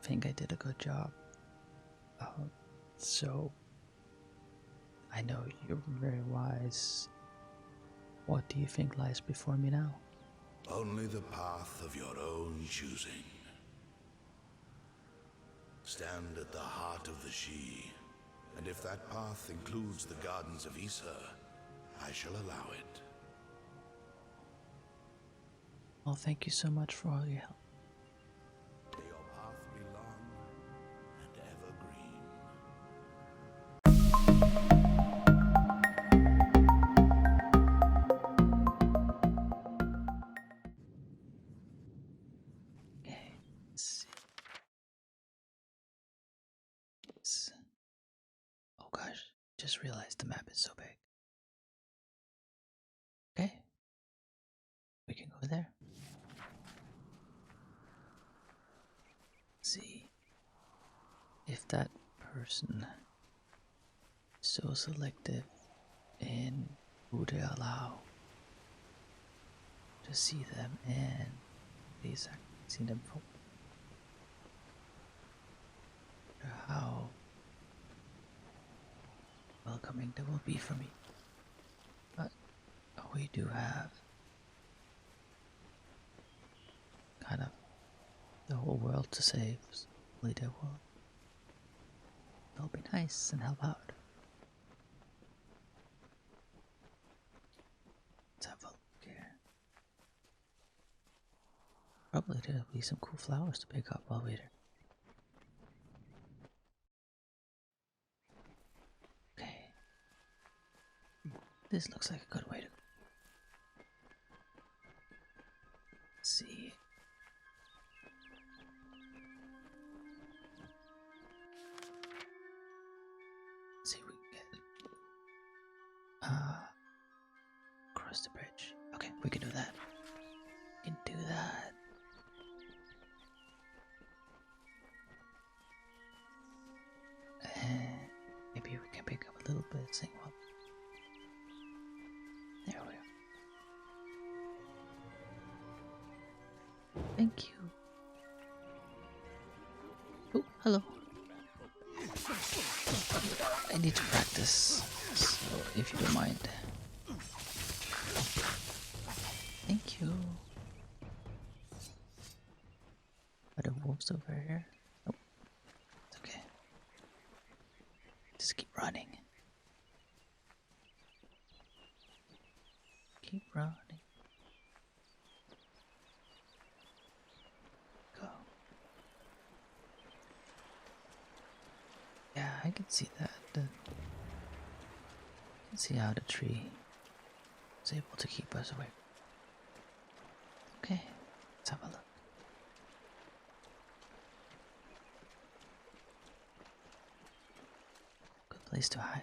think I did a good job. So, I know you're very wise. What do you think lies before me now? Only the path of your own choosing. Stand at the heart of the She, and if that path includes the gardens of Issa, I shall allow it. Well, thank you so much for all your help. May your path be long and evergreen. Okay, let's see. Oh gosh, just realized the map is so big. Okay, we can go there. See if that person is so selective in who they allow to see them and these see them for how welcoming they will be for me. But we do have kind of the whole world to save. Hopefully they'll be nice and help out. Let's have a look here. Probably there'll be some cool flowers to pick up while we're there. Okay. This looks like a good way to go. Let's see. Let's see if we can get across the bridge. Okay, we can do that. We can do that. And maybe we can pick up a little bit of sing well. There we go. Thank you. Oh, hello. I need to practice, so if you don't mind. Thank you. Are the wolves over here? Nope. It's okay. Just keep running. Keep running. Go. Yeah, I can see that. I can see how the tree was able to keep us away. Okay, let's have a look. Good place to hide.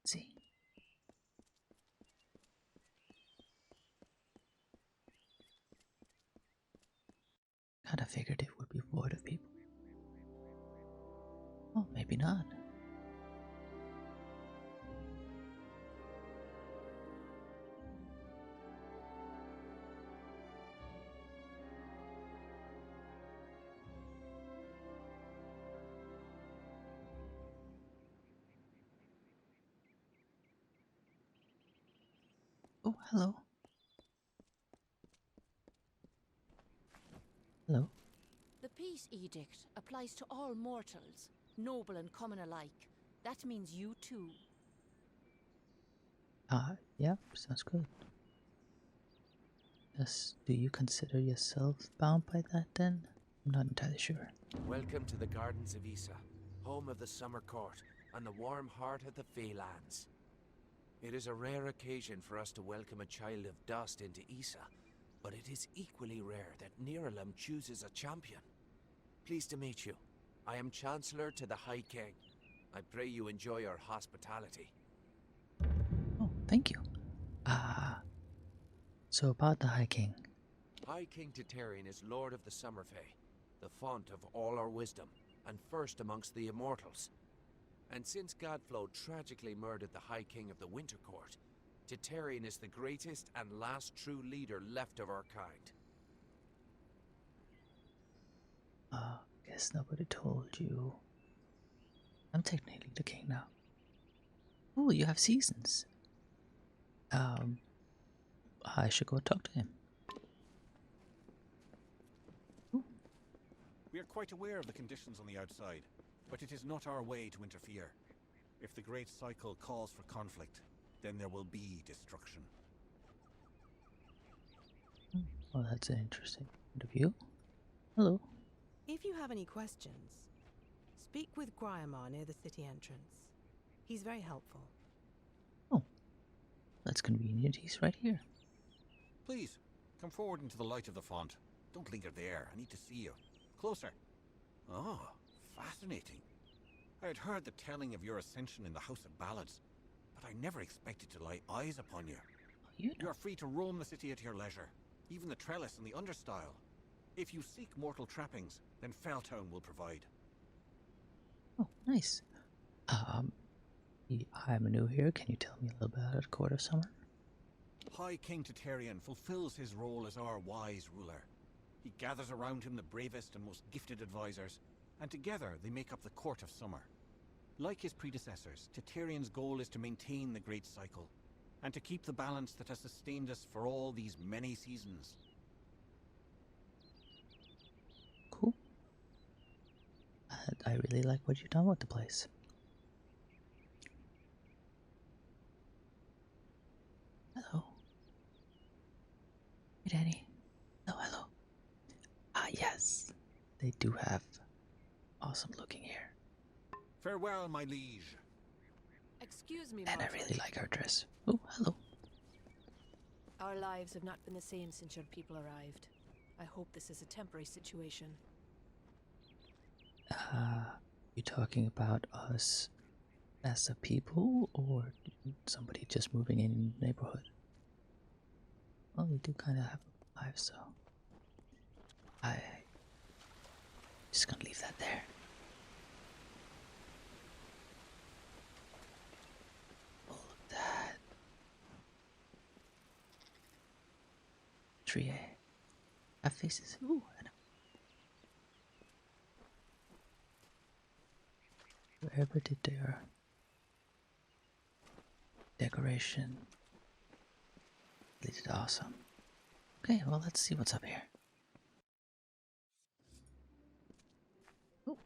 Let's see. Kinda figured it would be void of people. Well, maybe not. Oh, hello. Hello. The peace edict applies to all mortals, noble and common alike. That means you too. Yeah, sounds good. Yes, do you consider yourself bound by that then? I'm not entirely sure. Welcome to the Gardens of Issa, home of the Summer Court, and the warm heart of the Feylands. It is a rare occasion for us to welcome a child of dust into Issa, but it is equally rare that Niralam chooses a champion. Pleased to meet you. I am Chancellor to the High King. I pray you enjoy our hospitality. Oh, thank you. So about the High King. High King Titarian is Lord of the Summer Fae, the font of all our wisdom, and first amongst the immortals. And since Godflow tragically murdered the High King of the Winter Court, Titarian is the greatest and last true leader left of our kind. Guess nobody told you. I'm technically the king now. Oh, you have seasons. I should go talk to him. Ooh. We are quite aware of the conditions on the outside, but it is not our way to interfere. If the Great Cycle calls for conflict, then there will be destruction. Well, that's an interesting point of view. Hello. If you have any questions, speak with Gryamar near the city entrance. He's very helpful. Oh, that's convenient. He's right here. Please, come forward into the light of the font. Don't linger there. I need to see you. Closer. Oh, fascinating. I had heard the telling of your ascension in the House of Ballads, but I never expected to lay eyes upon you. You are free to roam the city at your leisure, even the trellis and the understyle. If you seek mortal trappings, then Felltown will provide. Oh, nice. I'm new here. Can you tell me a little bit about the Court of Summer? High King Titarian fulfills his role as our wise ruler. He gathers around him the bravest and most gifted advisors, and together they make up the Court of Summer. Like his predecessors, Titarian's goal is to maintain the Great Cycle, and to keep the balance that has sustained us for all these many seasons. Cool. I really like what you've done with the place. Hello. Hey, Danny. Hello. Ah, yes. They do have awesome looking hair. Farewell, my liege. Excuse me, And I Marshal. really like her dress. Oh, hello. Our lives have not been the same since your people arrived. I hope this is a temporary situation. You talking about us as a people or somebody just moving in the neighborhood? Well, we do kind of have lives, so I just gonna leave that there. Oh, look at that. Tree. Have faces. Ooh, and wherever did their decoration, they did awesome. Okay, well, let's see what's up here. Ooh.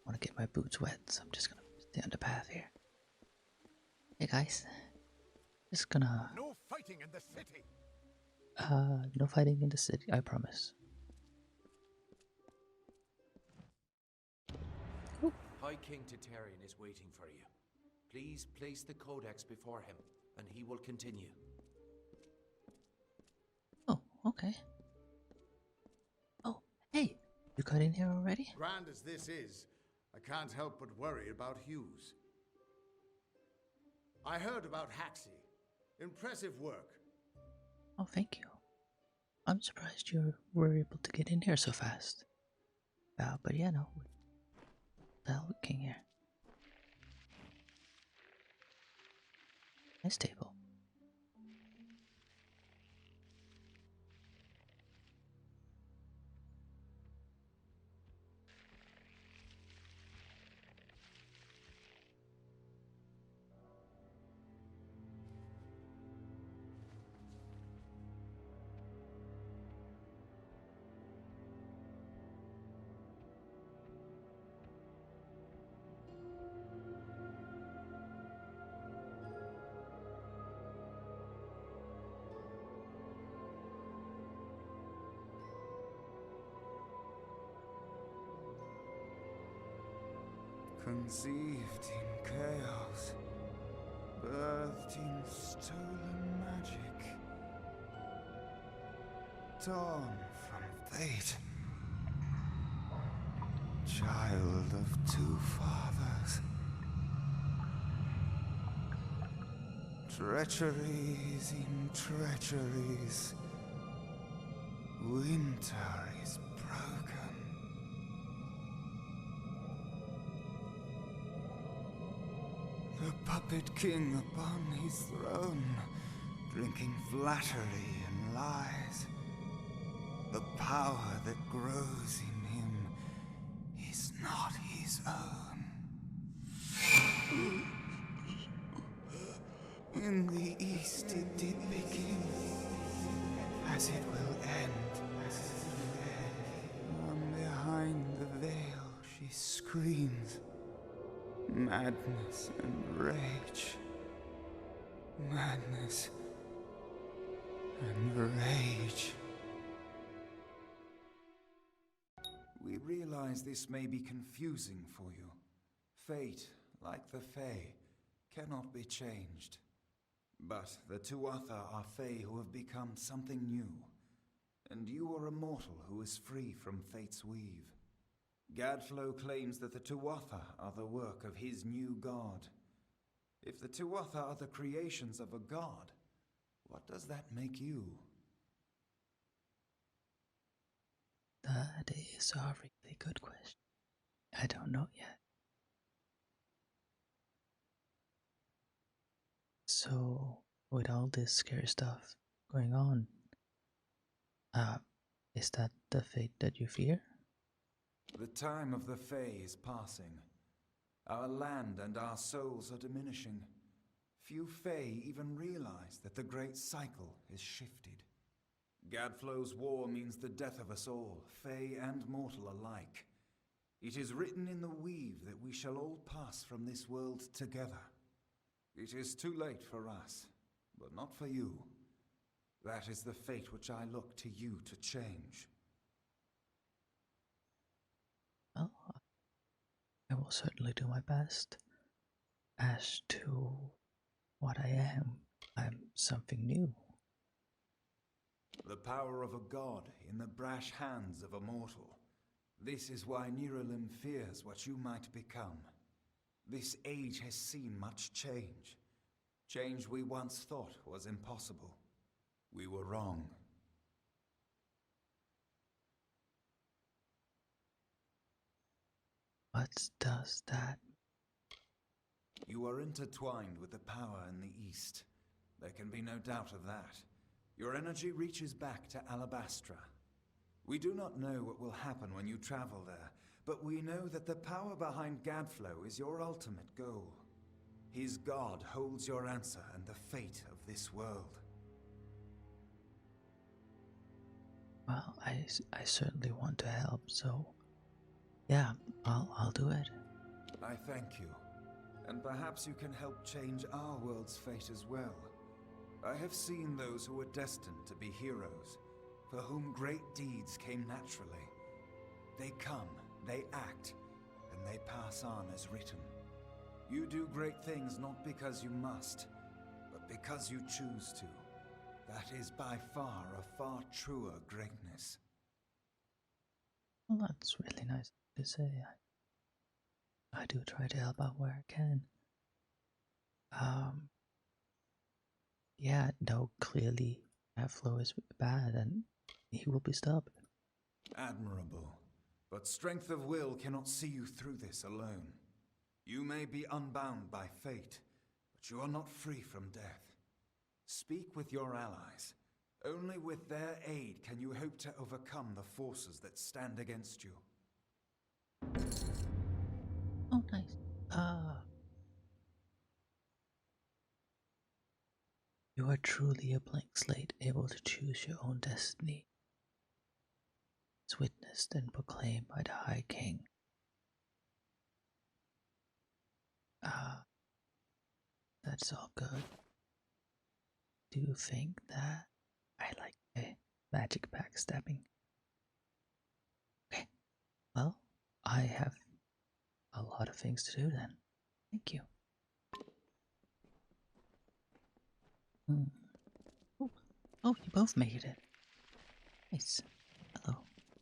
Want to get my boots wet, so I'm just gonna stay on the path here. Hey guys, just gonna No fighting in the city. no fighting in the city, I promise. High King Titarian is waiting for you. Please place the codex before him, and he will continue. Oh, okay. Oh, hey, you got in here already? Grand as this is, I can't help but worry about Hughes. I heard about Haxie. Impressive work. Oh, thank you. I'm surprised you were able to get in here so fast. But yeah, no. What the hell, King here? Nice table. Conceived in chaos, birthed in stolen magic, torn from fate, child of two fathers, treacheries in treacheries, winter is broken. The puppet king upon his throne, drinking flattery and lies. The power that grows in him is not his own. In the east it did begin, as it will end. From behind the veil she screams, madness and rage. Madness and rage. We realize this may be confusing for you. Fate, like the Fae, cannot be changed. But the Tuatha are Fae who have become something new, and you are a mortal who is free from fate's weave. Gadflow claims that the Tuatha are the work of his new god. If the Tuatha are the creations of a god, what does that make you? That is a really good question. I don't know yet. So, with all this scary stuff going on, uh, is that the fate that you fear? The time of the Fae is passing. Our land and our souls are diminishing. Few Fae even realize that the great cycle is shifted. Gadflow's war means the death of us all, Fae and mortal alike. It is written in the weave that we shall all pass from this world together. It is too late for us, but not for you. That is the fate which I look to you to change. Well, I will certainly do my best. As to what I am, I'm something new. The power of a god in the brash hands of a mortal. This is why Niralim fears what you might become. This age has seen much change. Change we once thought was impossible. We were wrong. What does that? You are intertwined with the power in the East. There can be no doubt of that. Your energy reaches back to Alabastra. We do not know what will happen when you travel there, but we know that the power behind Gadflow is your ultimate goal. His god holds your answer and the fate of this world. Well, I certainly want to help, so yeah, I'll do it. I thank you. And perhaps you can help change our world's fate as well. I have seen those who were destined to be heroes, for whom great deeds came naturally. They come, they act, and they pass on as written. You do great things not because you must, but because you choose to. That is by far a far truer greatness. Well, that's really nice to say. I do try to help out where I can. Yeah, no, clearly Gadflow is bad and he will be stopped. Admirable. But strength of will cannot see you through this alone. You may be unbound by fate, but you are not free from death. Speak with your allies. Only with their aid can you hope to overcome the forces that stand against you. Oh, nice. You are truly a blank slate, able to choose your own destiny. It's witnessed and proclaimed by the High King. That's all good. Do you think that I like the magic backstabbing? Okay, well, I have a lot of things to do then. Thank you. Oh, oh, you both made it. Nice. Hello.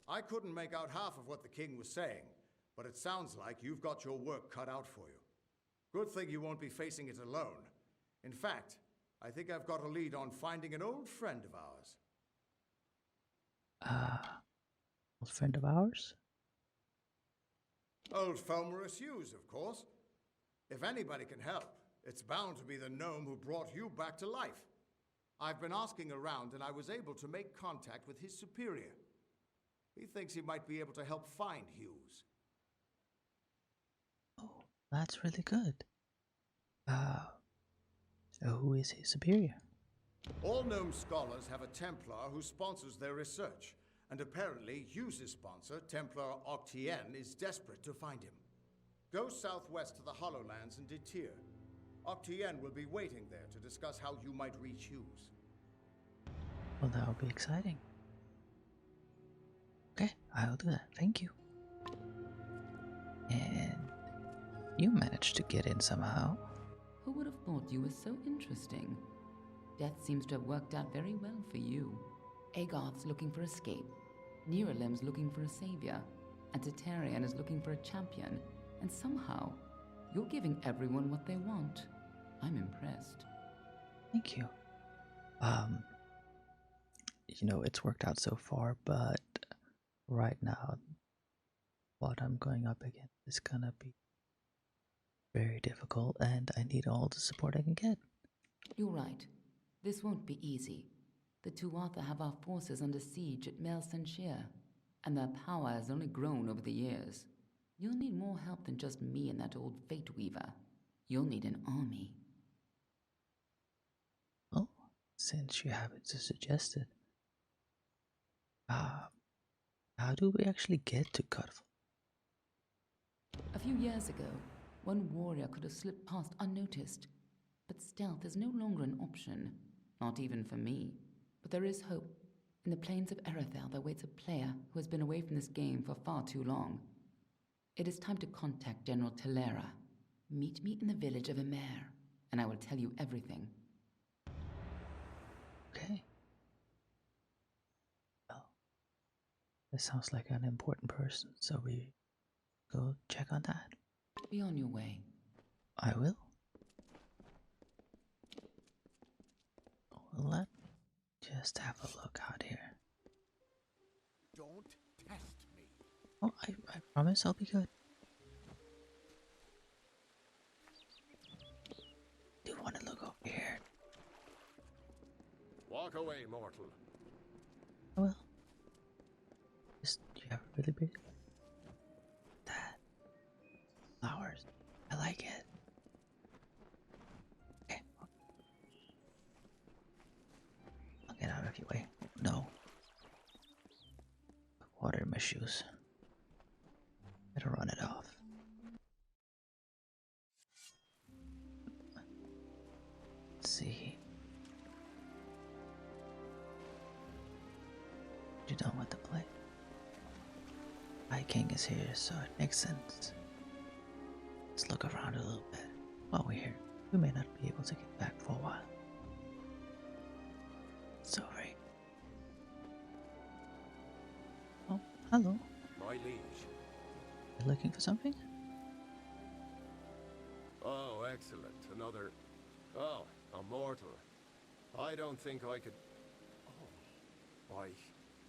I couldn't make out half of what the king was saying, but it sounds like you've got your work cut out for you. Good thing you won't be facing it alone. In fact, I think I've got a lead on finding an old friend of ours. Old friend of ours? Old Fomerus Hughes, of course. If anybody can help, it's bound to be the gnome who brought you back to life. I've been asking around, and I was able to make contact with his superior. He thinks he might be able to help find Hughes. Oh, that's really good. Who is his superior? All gnome scholars have a Templar who sponsors their research, and apparently Hughes' sponsor, Templar Octien, is desperate to find him. Go southwest to the Hollowlands and Detir. Octien will be waiting there to discuss how you might reach Hughes. Well, that would be exciting. Okay, I'll do that. Thank you. And you managed to get in somehow. Who would have thought you were so interesting? Death seems to have worked out very well for you. Agarth's looking for escape, Neuralim's looking for a savior, and Tatarian is looking for a champion, and somehow, you're giving everyone what they want. I'm impressed. Thank you. You know, it's worked out so far, but right now, what I'm going up against is gonna be very difficult, and I need all the support I can get. You're right. This won't be easy. The Tuatha have our forces under siege at Mel Senshir, and their power has only grown over the years. You'll need more help than just me and that old Fate Weaver. You'll need an army. Well, since you haven't suggested, how do we actually get to Cutful? A few years ago, one warrior could have slipped past unnoticed, but stealth is no longer an option, not even for me. But there is hope. In the plains of Erethel, there waits a player who has been away from this game for far too long. It is time to contact General Telera. Meet me in the village of Emer, and I will tell you everything. Okay. Well, this sounds like an important person, so we go check on that. Be on your way. I will. Well, let me just have a look out here. Don't test me. Oh, I promise I'll be good. Do want to look over here? Walk away, mortal. I will. Just, you have a really big... That. Flowers. I like it. Okay. I'll get out of your way. No. Water in my shoes. Better run it off. Let's see. You're done with the play. High King is here, so it makes sense. Let's look around a little bit. While we're here, we may not be able to get back for a while. So right. Oh, hello. My liege. You looking for something? Oh, excellent. Another... Oh, a mortal. I don't think I could... Oh, why,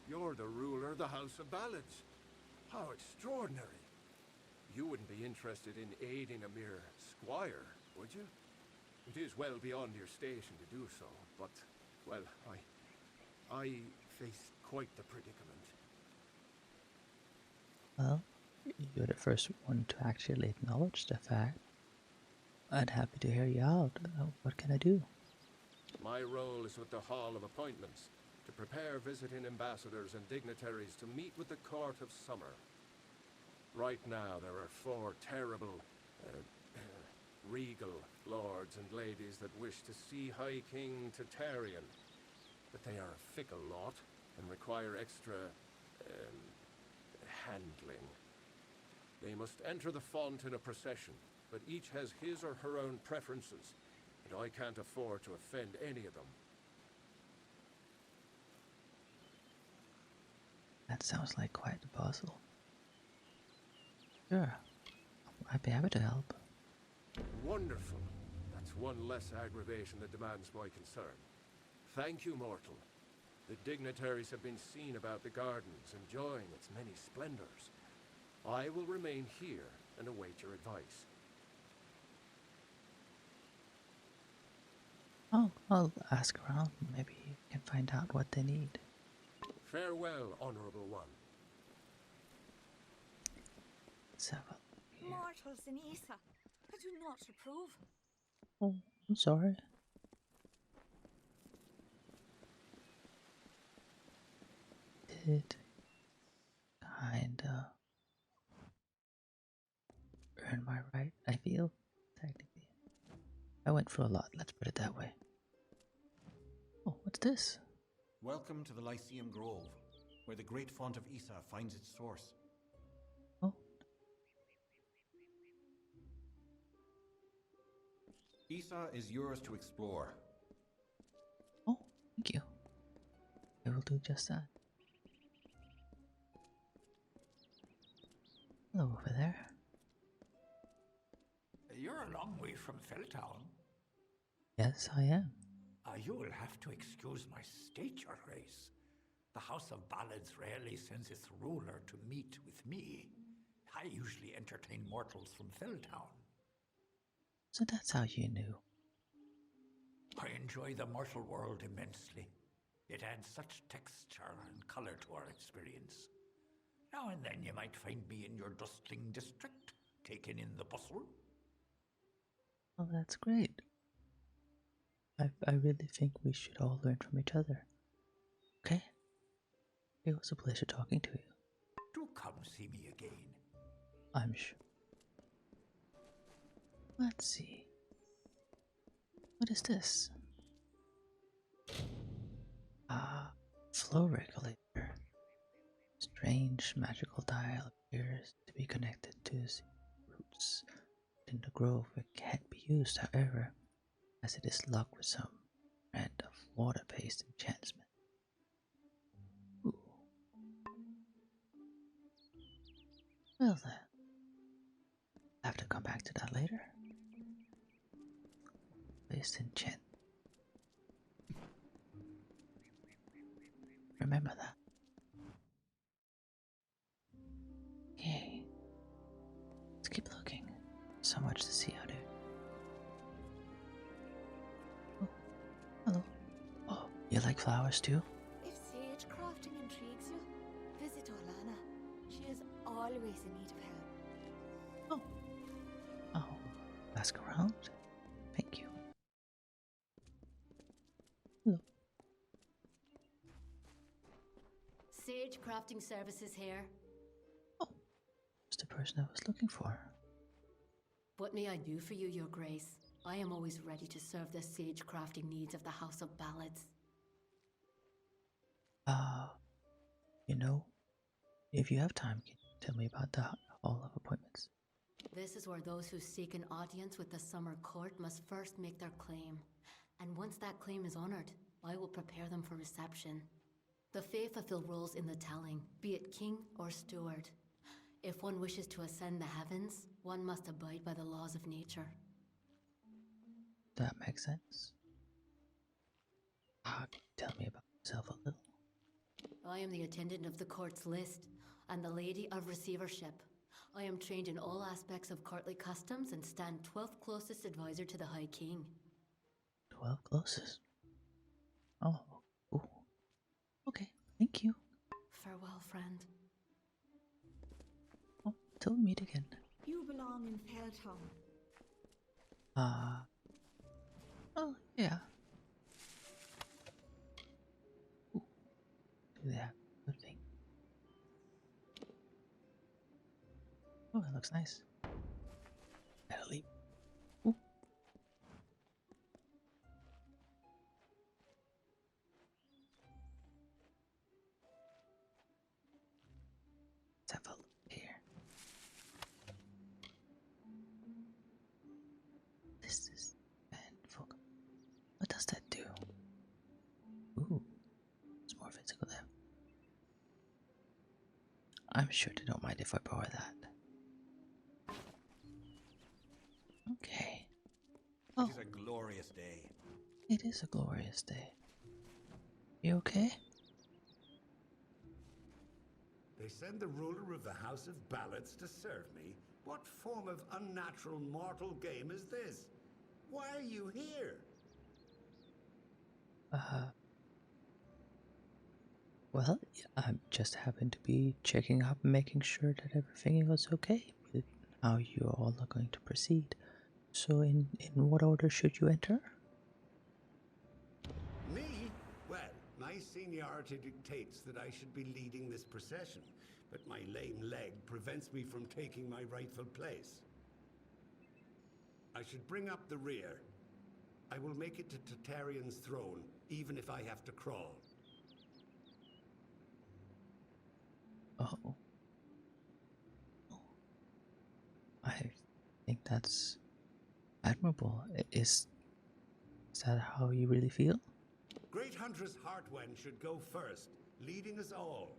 you're the ruler of the House of Ballads. How extraordinary. You wouldn't be interested in aiding a mere squire, would you? It is well beyond your station to do so, but, well, I face quite the predicament. Well, you're the first one to actually acknowledge the fact. I'm happy to hear you out. What can I do? My role is with the Hall of Appointments, to prepare visiting ambassadors and dignitaries to meet with the Court of Summer. Right now, there are 4 terrible, regal lords and ladies that wish to see High King Tatarian. But they are a fickle lot and require extra, handling. They must enter the font in a procession, but each has his or her own preferences, and I can't afford to offend any of them. That sounds like quite a puzzle. Sure, I'd be happy to help. Wonderful. That's one less aggravation that demands my concern. Thank you, mortal. The dignitaries have been seen about the gardens, enjoying its many splendors. I will remain here and await your advice. I'll ask around. Maybe you can find out what they need. Farewell, Honorable One. Let's have a look here. Mortals in Isa, I do not approve. Oh, I'm sorry. Did kinda earn my right, I feel, technically. I went for a lot, let's put it that way. Oh, what's this? Welcome to the Lyceum Grove, where the great font of Isa finds its source. Oh, Isa is yours to explore. oh, thank you. I will do just that. Hello over there. You're a long way from Felltown. Yes, I am. You will have to excuse my state, Your Grace. The House of Ballads rarely sends its ruler to meet with me. I usually entertain mortals from Felltown. So that's how you knew. I enjoy the mortal world immensely. It adds such texture and color to our experience. Now and then you might find me in your dustling district, taking in the bustle. Oh, that's great. I really think we should all learn from each other. Okay? It was a pleasure talking to you. Do come see me again. I'm sure. Let's see. What is this? Flow regulator. Strange magical dial appears to be connected to the roots. In the grove, it can't be used, however, as it is locked with some brand of water-based enchantment. Ooh. Well then, I have to come back to that later. Based enchant. Remember that. Okay. Let's keep looking. So much to see out here. Oh, hello. Oh, you like flowers too? If sage crafting intrigues you, visit Orlana. She is always in need of help. Oh, ask around? Thank you. Hello. Sage crafting services here. Oh, it's the person I was looking for. What may I do for you, Your Grace? I am always ready to serve the sage crafting needs of the House of Ballads. You know, if you have time, can you tell me about the Hall of Appointments? This is where those who seek an audience with the Summer Court must first make their claim. And once that claim is honored, I will prepare them for reception. The Fae fulfill roles in the telling, be it king or steward. If one wishes to ascend the heavens, one must abide by the laws of nature. That makes sense. Can you tell me about yourself a little? I am the attendant of the court's list, and the lady of receivership. I am trained in all aspects of courtly customs and stand 12th closest advisor to the High King. 12 closest. Oh, ooh. Okay, thank you. Farewell, friend. Oh, till we meet again. You belong in Felltown. Oh, yeah. Ooh, yeah, good thing. Oh, it looks nice. Gotta leave. Ooh. Let's have a look here. This is painful. What does that do? Ooh, it's more physical there. I'm sure they don't mind if I borrow that. Okay. It is a glorious day. It is a glorious day. You okay? They send the ruler of the House of Ballads to serve me? What form of unnatural mortal game is this? Why are you here? Uh, well, I just happened to be checking up and making sure that everything was okay with how you all are going to proceed. So, in what order should you enter? Me? Well, my seniority dictates that I should be leading this procession, but my lame leg prevents me from taking my rightful place. I should bring up the rear. I will make it to Tartaryon's throne, even if I have to crawl. Oh, I think that's admirable. Is that how you really feel? Great Huntress Heartwen should go first, leading us all.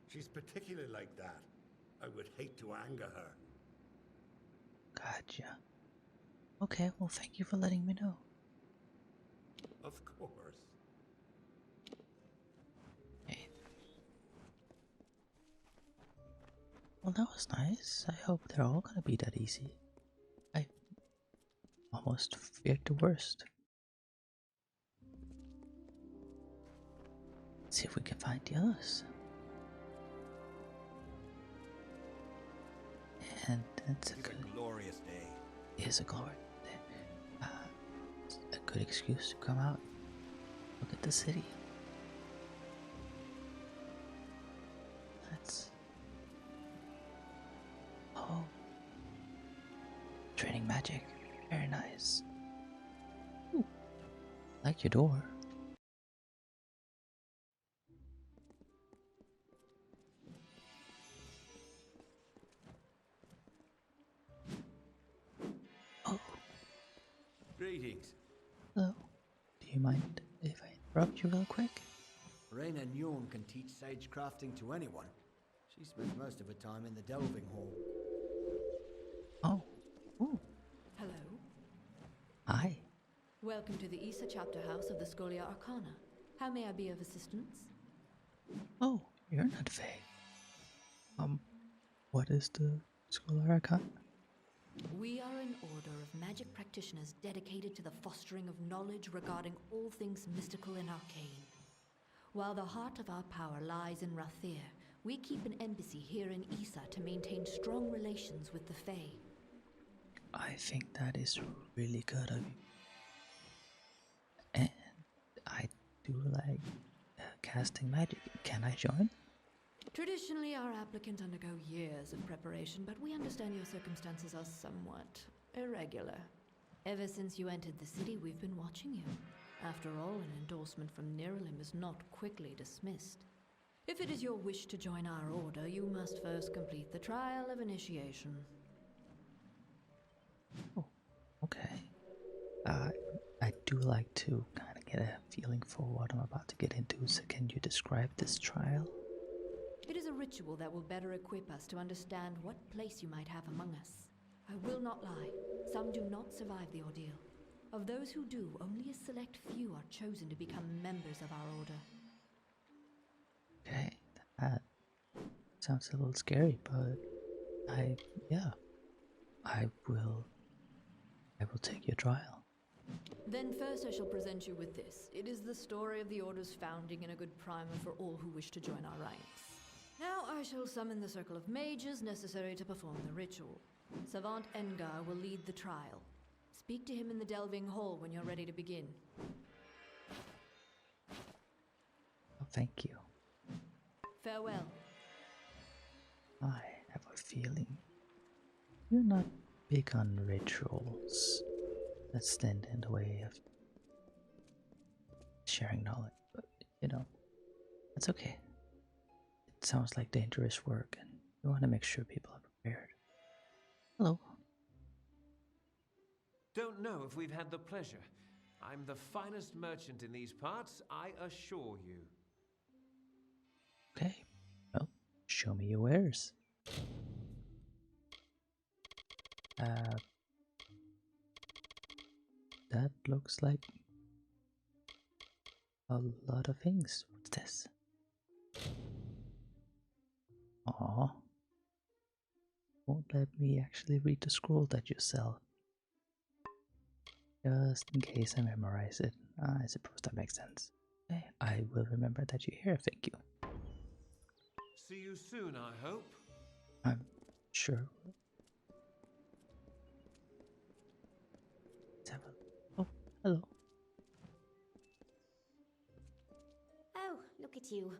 She's particularly like that. I would hate to anger her. Gotcha. Okay, well, thank you for letting me know. Of course. Hey. Well, that was nice. I hope they're all gonna be that easy. I almost feared the worst. Let's see if we can find the others. And it's a glorious day. It's a glorious day. It's a good excuse to come out, look at the city. Let's. Oh, training magic. Very nice. Ooh, like your door. Oh. Greetings. Hello. Do you mind if I interrupt you real quick? Raina Nyorn can teach sage crafting to anyone. She spends most of her time in the delving hall. Oh. Ooh. Hello. Hi. Welcome to the Issa chapter house of the Scholia Arcana. How may I be of assistance? Oh, you're not Faye. What is the School Arcana? We are an order of magic practitioners dedicated to the fostering of knowledge regarding all things mystical and arcane. While the heart of our power lies in Rathir, we keep an embassy here in Issa to maintain strong relations with the Fae. I think that is really good of you. And I do like casting magic. Can I join? Traditionally, our applicants undergo years of preparation, but we understand your circumstances are somewhat irregular. Ever since you entered the city, we've been watching you. After all, an endorsement from Niralim is not quickly dismissed. If it is your wish to join our order, you must first complete the trial of initiation. Oh, okay. I do like to kind of get a feeling for what I'm about to get into, so can you describe this trial? It is a ritual that will better equip us to understand what place you might have among us. I will not lie, some do not survive the ordeal. Of those who do, only a select few are chosen to become members of our order. Okay, that sounds a little scary, but I will take your trial. Then first I shall present you with this. It is the story of the Order's founding and a good primer for all who wish to join our ranks. Now I shall summon the circle of mages necessary to perform the ritual. Savant Engar will lead the trial. Speak to him in the Delving Hall when you're ready to begin. Oh, thank you. Farewell. I have a feeling you're not big on rituals that stand in the way of sharing knowledge, but that's okay. It sounds like dangerous work, and we want to make sure people are prepared. Hello. Don't know if we've had the pleasure. I'm the finest merchant in these parts, I assure you. Okay. Well, show me your wares. That looks like a lot of things. What's this? Aw. Won't let me actually read the scroll that you sell. Just in case I memorize it. I suppose that makes sense. Okay, I will remember that you're here. Thank you. See you soon, I hope. I'm sure. Let's have a... Oh, hello. Oh, look at you.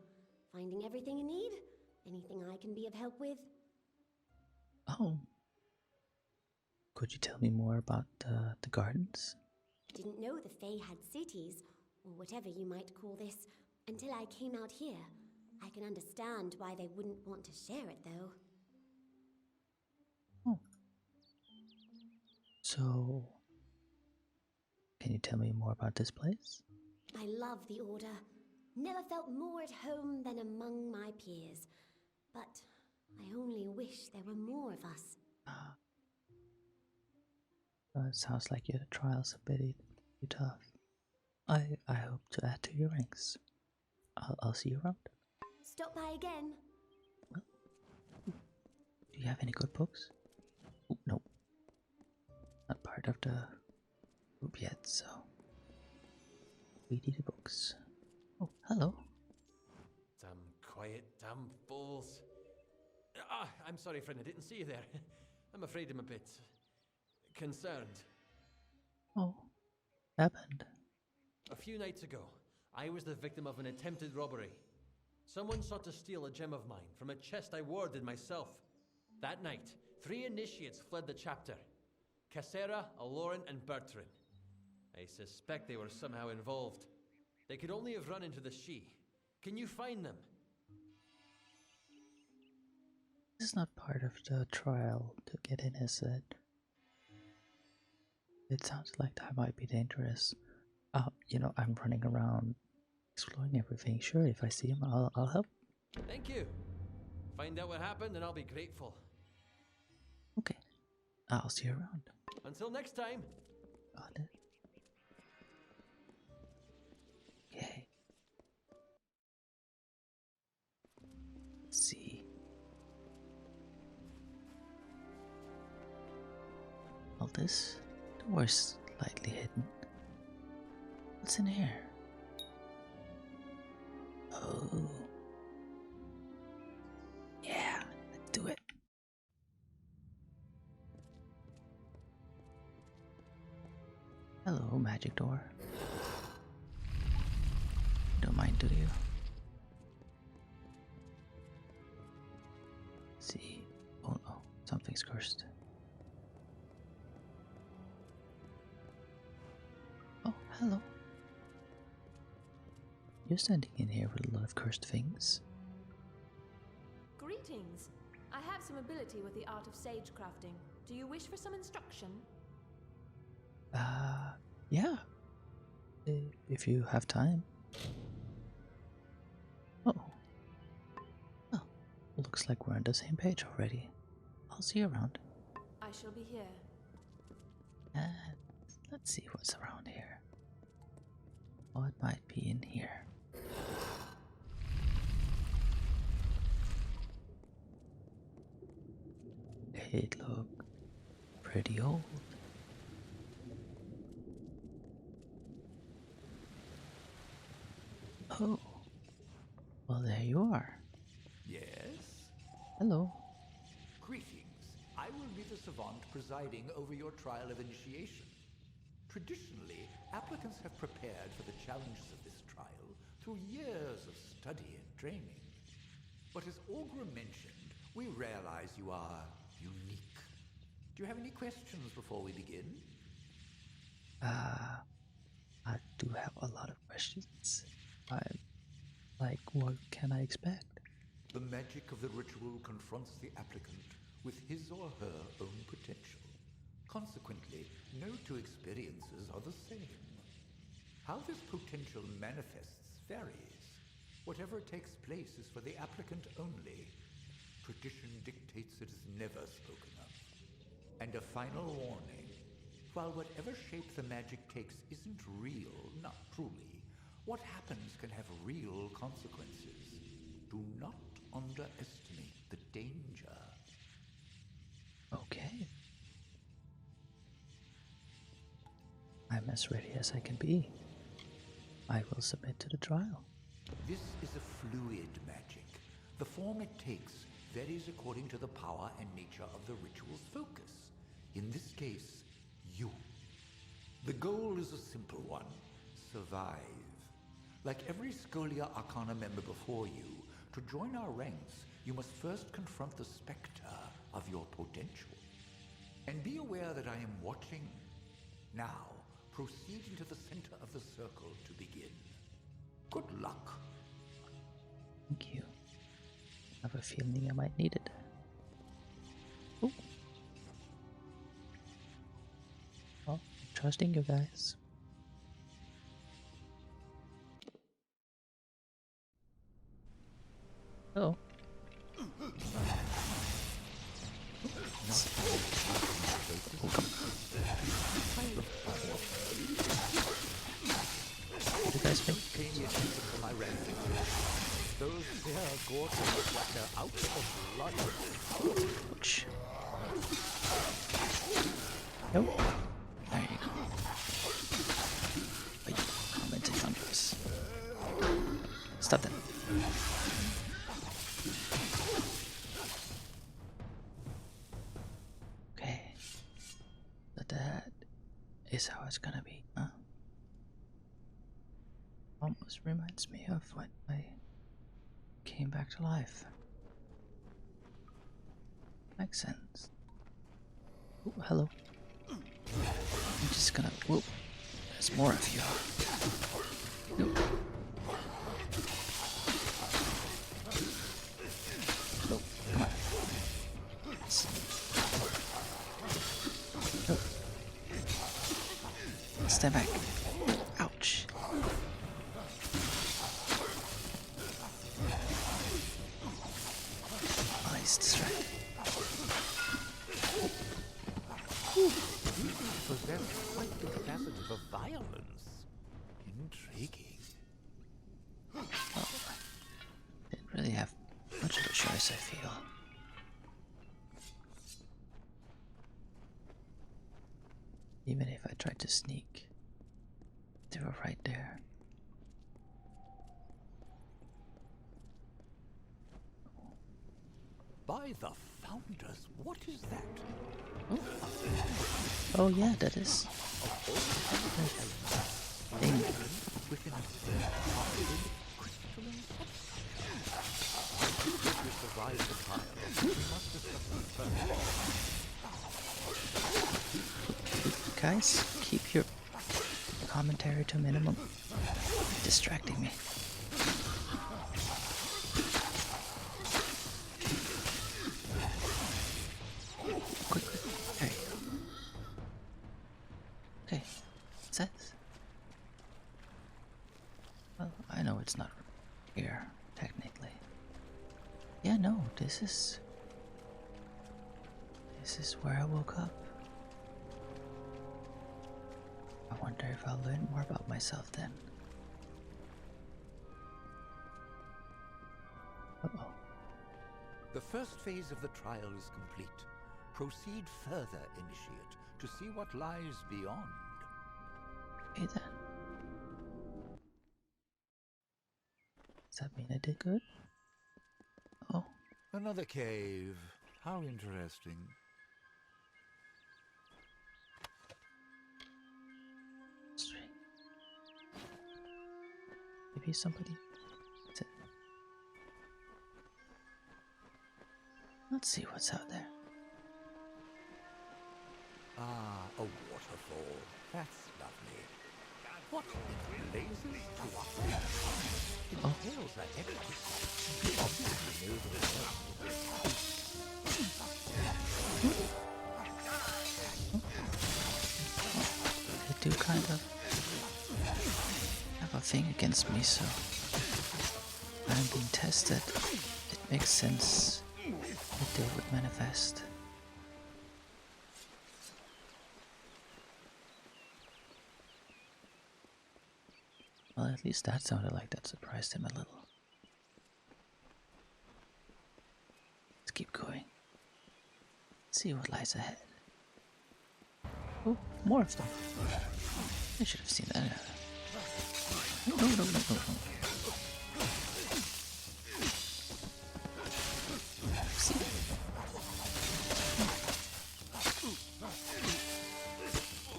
Finding everything you need? Anything I can be of help with? Oh. Could you tell me more about the gardens? Didn't know the Fae had cities, or whatever you might call this, until I came out here. I can understand why they wouldn't want to share it, though. Oh. So, can you tell me more about this place? I love the Order. Never felt more at home than among my peers. But I only wish there were more of us. It sounds like your trial's a bit too tough. I hope to add to your ranks. I'll see you around. Stop by again. Well, do you have any good books? Oh, no. Not part of the group yet, so we need the books. Oh, hello. Damn quiet, damn fools. I'm sorry, friend, I didn't see you there. I'm afraid I'm a bit concerned. Oh, happened. A few nights ago, I was the victim of an attempted robbery. Someone sought to steal a gem of mine from a chest I warded myself. That night, 3 initiates fled the chapter. Cassera, Aloran, and Bertrand. I suspect they were somehow involved. They could only have run into the She. Can you find them? This is not part of the trial to get in, is it? It sounds like that might be dangerous. I'm running around exploring everything. Sure, if I see him, I'll help. Thank you. Find out what happened and I'll be grateful. Okay, I'll see you around. Until next time. Got it. Okay. Let's see. Well, this door's slightly hidden. What's in here? Oh. Yeah, let's do it. Hello, magic door. Don't mind, do you? Let's see. Oh no, something's cursed. Oh, hello. You're standing in here with a lot of cursed things. Greetings. I have some ability with the art of sage crafting. Do you wish for some instruction? Yeah. If you have time. Oh. Oh, looks like we're on the same page already. I'll see you around. I shall be here. And let's see what's around here. What might be in here? It look pretty old. Oh, well there you are. Yes? Hello. Greetings. I will be the savant presiding over your trial of initiation. Traditionally, applicants have prepared for the challenges of this trial through years of study and training. But as Augur mentioned, we realize you are unique. Do you have any questions before we begin? I do have a lot of questions. What can I expect? The magic of the ritual confronts the applicant with his or her own potential. Consequently, no two experiences are the same. How this potential manifests varies. Whatever takes place is for the applicant only. Tradition dictates it is never spoken of. And a final warning. While whatever shape the magic takes isn't real, not truly, what happens can have real consequences. Do not underestimate the danger. Okay. I'm as ready as I can be. I will submit to the trial. This is a fluid magic. The form it takes varies according to the power and nature of the ritual's focus. In this case, you. The goal is a simple one. Survive. Like every Scholia Arcana member before you, to join our ranks, you must first confront the specter of your potential. And be aware that I am watching. Now, proceed into the center of the circle to begin. Good luck. Thank you. I have a feeling I might need it. Ooh. Well, trusting you guys. Oh. What do you guys think? Those fair gorges like they're out of blood. Ouch. Nope. There you go. Wait, commenting on this. Stop that. Okay. But that is how it's gonna be, huh? Almost reminds me of when I came back to life. Makes sense. Ooh, hello. I'm just gonna. Whoop. There's more of you. Nope. Nope. Come on. Nope. Stand back. Ouch. Oh, he's distracted. Possess quite the capacity for violence. Intriguing. Oh, didn't really have much of a choice, I feel. Even if I tried to sneak, they were right there. By the founders, what is that? Oh yeah, that is. Thing. Within a crystalline substance. If you survive the trial, you must discover Guys, keep your commentary to a minimum. Distracting me. Quick. There you go. Okay. What's that? Well, I know it's not here, technically. Yeah, no, this is where I woke up. I wonder if I'll learn more about myself then. Uh-oh. The first phase of the trial is complete. Proceed further, Initiate, to see what lies beyond. Okay then. Does that mean I did good? Oh. Another cave. How interesting. Strange. Maybe somebody. Let's see what's out there. Ah, a waterfall. That's lovely. What blazes to us? The details are exquisite. Obviously made They do kind of have a thing against me, so I'm being tested. It makes sense that they would manifest. Well, at least that sounded like that surprised him a little. Let's keep going. See what lies ahead. Oh, more of them. I should have seen that. No, no, no, no, no. See?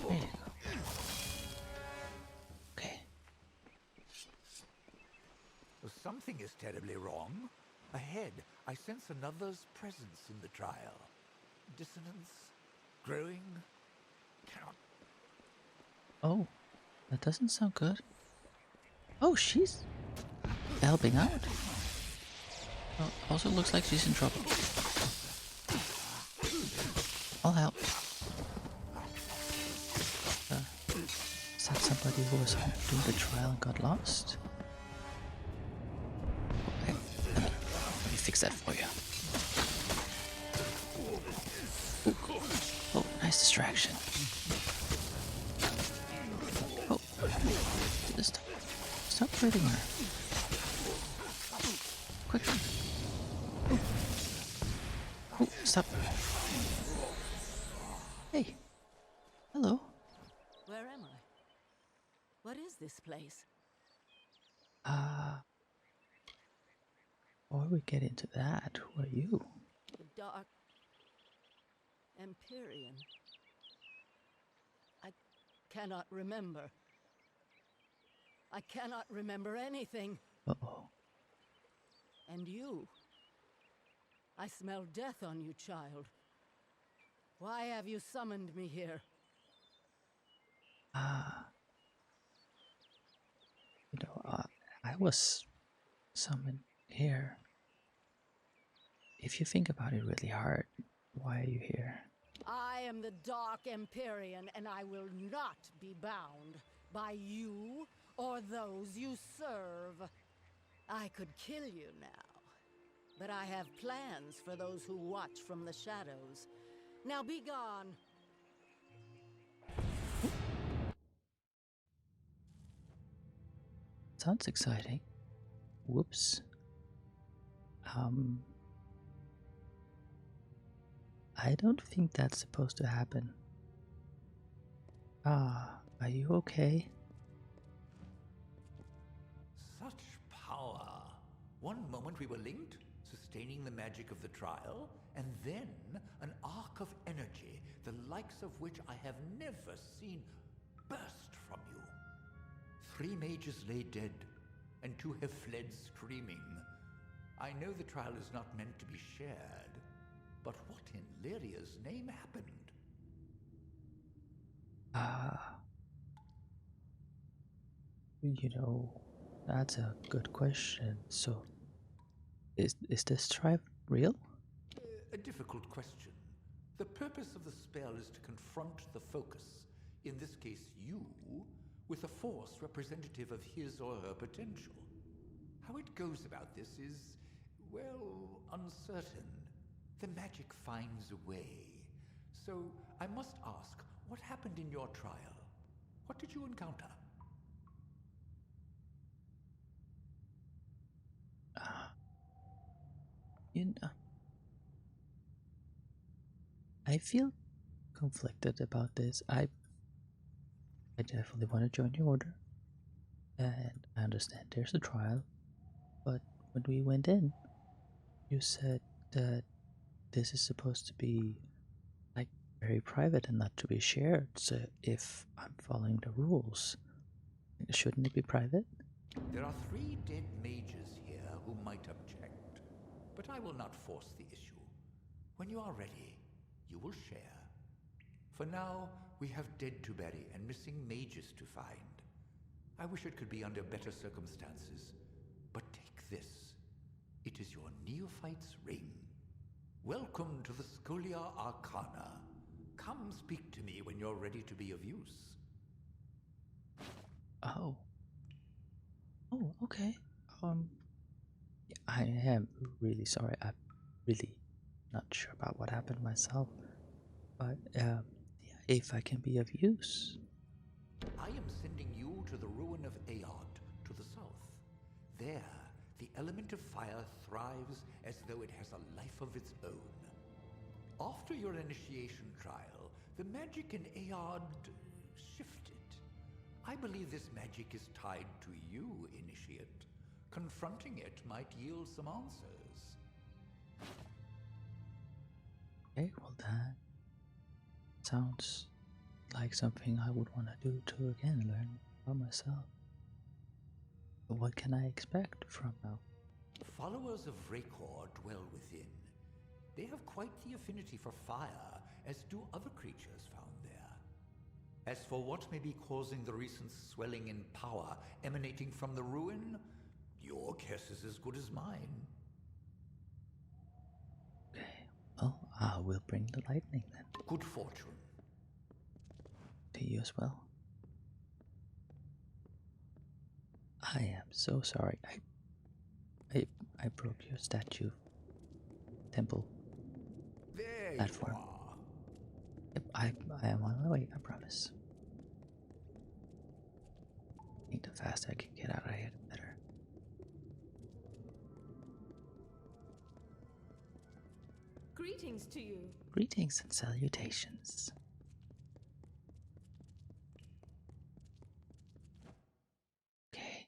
There you go. Okay. Something is terribly wrong. Ahead, I sense another's presence in the trial. Dissonance, growing. Cannot. Oh, that doesn't sound good. Oh, she's helping out. Oh, also looks like she's in trouble. I'll help. Is that somebody who was doing the trial and got lost? Okay, let me fix that for you. Oh, nice distraction. Oh, just stop hurting her. Quick. Oh, oh, stop. Hey. Hello. Where am I? What is this place? Before we get into that, who are you? The Dark Empyrean. I cannot remember. I cannot remember anything. Uh-oh. And you? I smell death on you, child. Why have you summoned me here? You know, I was summoned here. If you think about it really hard, why are you here? I am the Dark Empyrean, and I will not be bound by you or those you serve. I could kill you now, but I have plans for those who watch from the shadows. Now be gone. Sounds exciting. Whoops. I don't think that's supposed to happen. Are you okay? Such power. One moment we were linked, sustaining the magic of the trial, and then an arc of energy, the likes of which I have never seen, burst from you. 3 mages lay dead, and 2 have fled screaming. I know the trial is not meant to be shared, but what in Lyria's name happened? You know, that's a good question. So, is this tribe real? A difficult question. The purpose of the spell is to confront the focus, in this case you, with a force representative of his or her potential. How it goes about this is, well, uncertain. The magic finds a way. So, I must ask, what happened in your trial? What did you encounter? You know, I feel conflicted about this. I definitely want to join your order, and I understand there's a trial, but when we went in, you said that this is supposed to be like very private and not to be shared. So if I'm following the rules, shouldn't it be private? There are 3 dead mages here who might object, but I will not force the issue. When you are ready, you will share. For now, we have dead to bury and missing mages to find. I wish it could be under better circumstances, but take this. It is your neophyte's ring. Welcome to the Scholia Arcana. Come speak to me when you're ready to be of use. Oh. Oh, okay. I am really sorry. I'm really not sure about what happened myself. But, yeah, if I can be of use. I am sending you to the ruin of Aod, to the south. There, the element of fire thrives as though it has a life of its own. After your initiation trial, the magic in Aod shifted. I believe this magic is tied to you, Initiate. Confronting it might yield some answers. Okay, well that sounds like something I would want to do to again learn about myself. But what can I expect from now? Followers of Rakor dwell within. They have quite the affinity for fire, as do other creatures found there. As for what may be causing the recent swelling in power emanating from the ruin, your guess is as good as mine. Okay, well, I will bring the lightning then. Good fortune. To you as well. I am so sorry. I broke your statue temple There platform. you are. Yep, I am on my way, I promise. I think the faster I can get out of here, the better. Greetings to you. Greetings and salutations. Okay.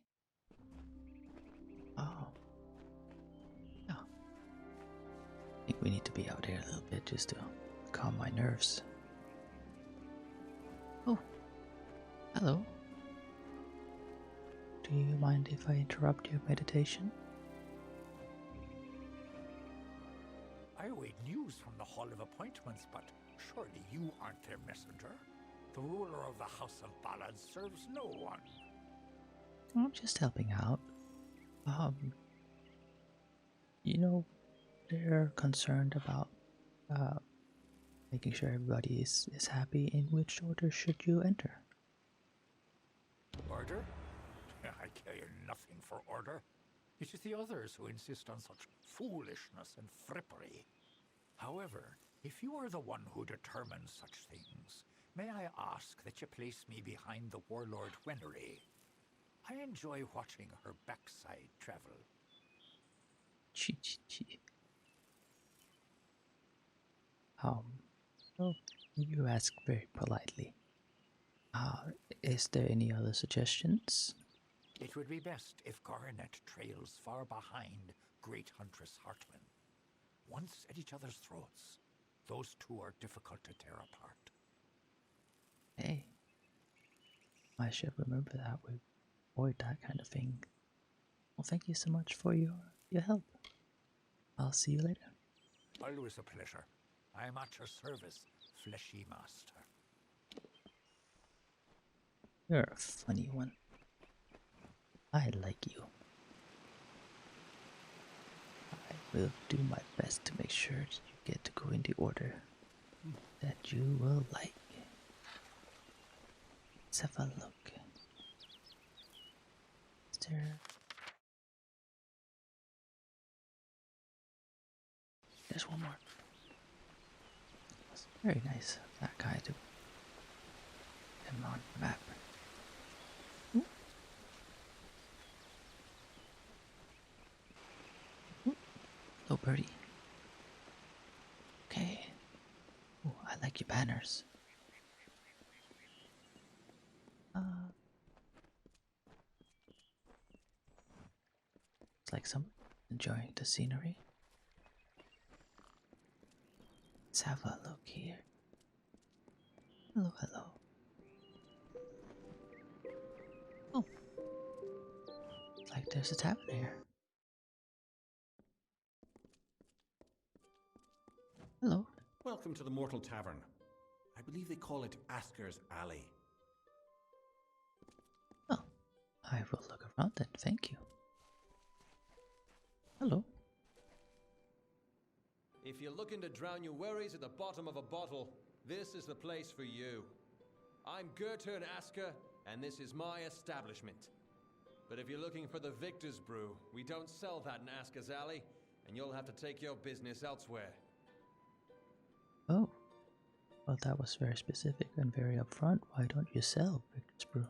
Oh. Yeah. I think we need to be out here a little bit just to calm my nerves. Oh. Hello. Do you mind if I interrupt your meditation? I await news from the Hall of Appointments, but surely you aren't their messenger. The ruler of the House of Ballad serves no one. I'm just helping out. You know, they're concerned about making sure everybody is happy. In which order should you enter? Order? I care nothing for order. It is the others who insist on such foolishness and frippery. However, if you are the one who determines such things, may I ask that you place me behind the warlord Wenery? I enjoy watching her backside travel. Well, you ask very politely. Is there any other suggestions? It would be best if Garnet trails far behind Great Huntress Hartman. Once at each other's throats, those two are difficult to tear apart. Hey, I should remember that. We avoid that kind of thing. Well, thank you so much for your help. I'll see you later. Always a pleasure. I am at your service, fleshy master. You're a funny one. I like you. I will do my best to make sure you get to go in the order that you will like. Let's have a look. Is there... There's one more. It's very nice of that guy to put him on the map. Ooh. Ooh. Hello, birdie. Okay. Ooh, I like your banners. It's like someone enjoying the scenery. Let's have a look here. Hello, hello. Oh. It's like there's a tavern here. Hello. Welcome to the Mortal Tavern. I believe they call it Asker's Alley. Oh, I will look around then, thank you. Hello. If you're looking to drown your worries at the bottom of a bottle, this is the place for you. I'm Gertrude Asker, and this is my establishment. But if you're looking for the Victor's Brew, we don't sell that in Asker's Alley, and you'll have to take your business elsewhere. Oh, well that was very specific and very upfront. Why don't you sell Victor's Brew?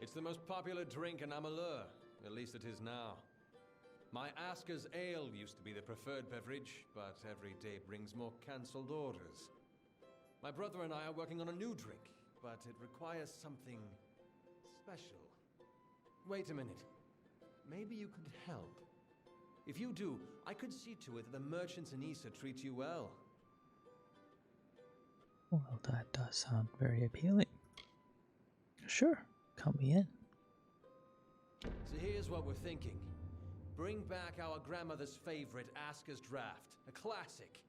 It's the most popular drink in Amalur, at least it is now. My Asker's Ale used to be the preferred beverage, but every day brings more cancelled orders. My brother and I are working on a new drink, but it requires something special. Wait a minute. Maybe you could help. If you do, I could see to it that the merchants in Issa treat you well. Well, that does sound very appealing. Sure, count me in. So here's what we're thinking. Bring back our grandmother's favorite Aska's Draft, a classic.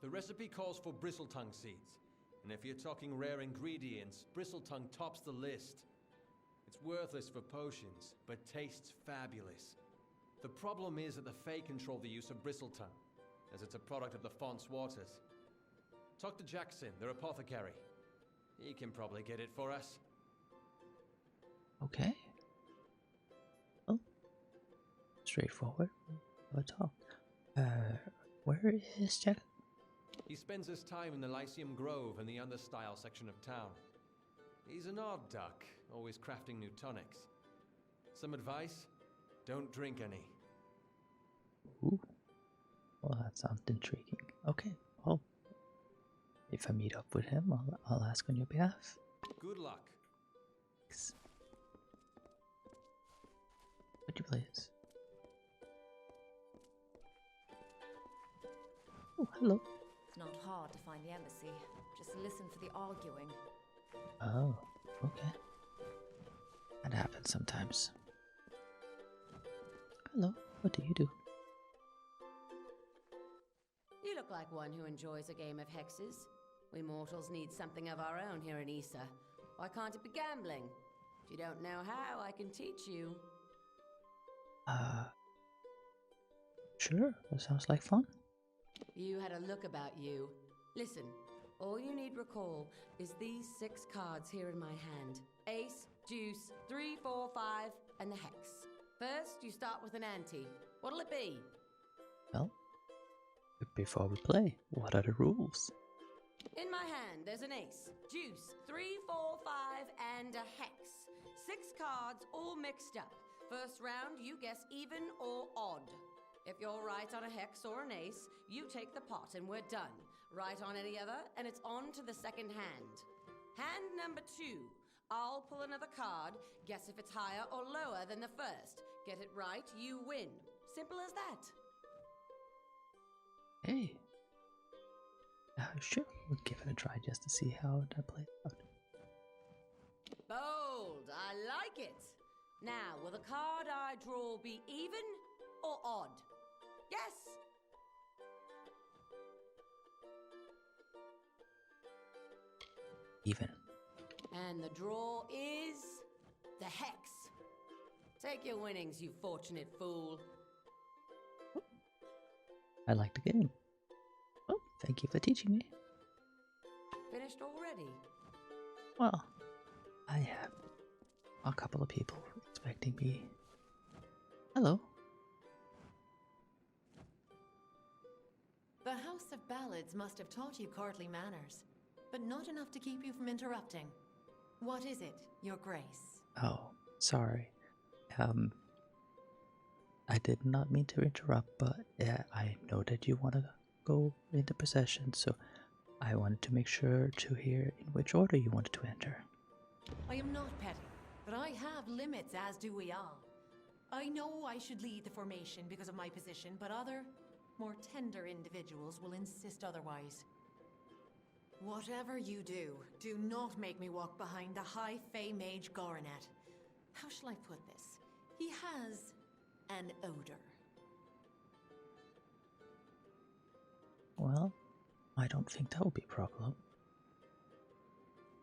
The recipe calls for bristletongue seeds, and if you're talking rare ingredients, bristletongue tops the list. It's worthless for potions, but tastes fabulous. The problem is that the Fae control the use of bristletongue, as it's a product of the font's waters. Talk to Jackson, their apothecary. He can probably get it for us. Okay. Well, straightforward. Have a talk. Where is Jack? He spends his time in the Lyceum Grove in the understyle section of town. He's an odd duck, always crafting new tonics. Some advice? Don't drink any. Ooh. Well, that sounds intriguing. Okay, well, if I meet up with him, I'll ask on your behalf. Good luck. Thanks. Would you please? Oh, hello. It's not hard to find the embassy. Just listen for the arguing. Oh, okay. That happens sometimes. Hello, what do you do? You look like one who enjoys a game of hexes. We mortals need something of our own here in Issa. Why can't it be gambling? If you don't know how, I can teach you. Sure, that sounds like fun. You had a look about you. Listen, all you need recall is these 6 cards here in my hand. Ace, deuce, 3, 4, 5, and the hex. First, you start with an ante. What'll it be? Well, before we play, what are the rules? In my hand, there's an ace, deuce, 3, 4, 5, and a hex. 6 cards all mixed up. First round, you guess even or odd. If you're right on a hex or an ace, you take the pot and we're done. Right on any other, and it's on to the second hand. Hand number 2. I'll pull another card, guess if it's higher or lower than the first. Get it right, you win. Simple as that. Hey. Sure, we'll give it a try just to see how that plays out. Bold, I like it. Now, will the card I draw be even or odd? Yes. Even. And the draw is the hex. Take your winnings, you fortunate fool. I like the game. Well, thank you for teaching me. Finished already? Well, I have a couple of people expecting me. Hello. The House of Ballads must have taught you courtly manners, but not enough to keep you from interrupting. What is it, Your Grace? Oh, sorry. I did not mean to interrupt, but I know that you want to go into procession, so I wanted to make sure to hear in which order you wanted to enter. I am not petty, but I have limits, as do we all. I know I should lead the formation because of my position, but other, more tender individuals will insist otherwise. Whatever you do, do not make me walk behind the High Fae Mage Goronet. How shall I put this? He has an odor. Well, I don't think that will be a problem.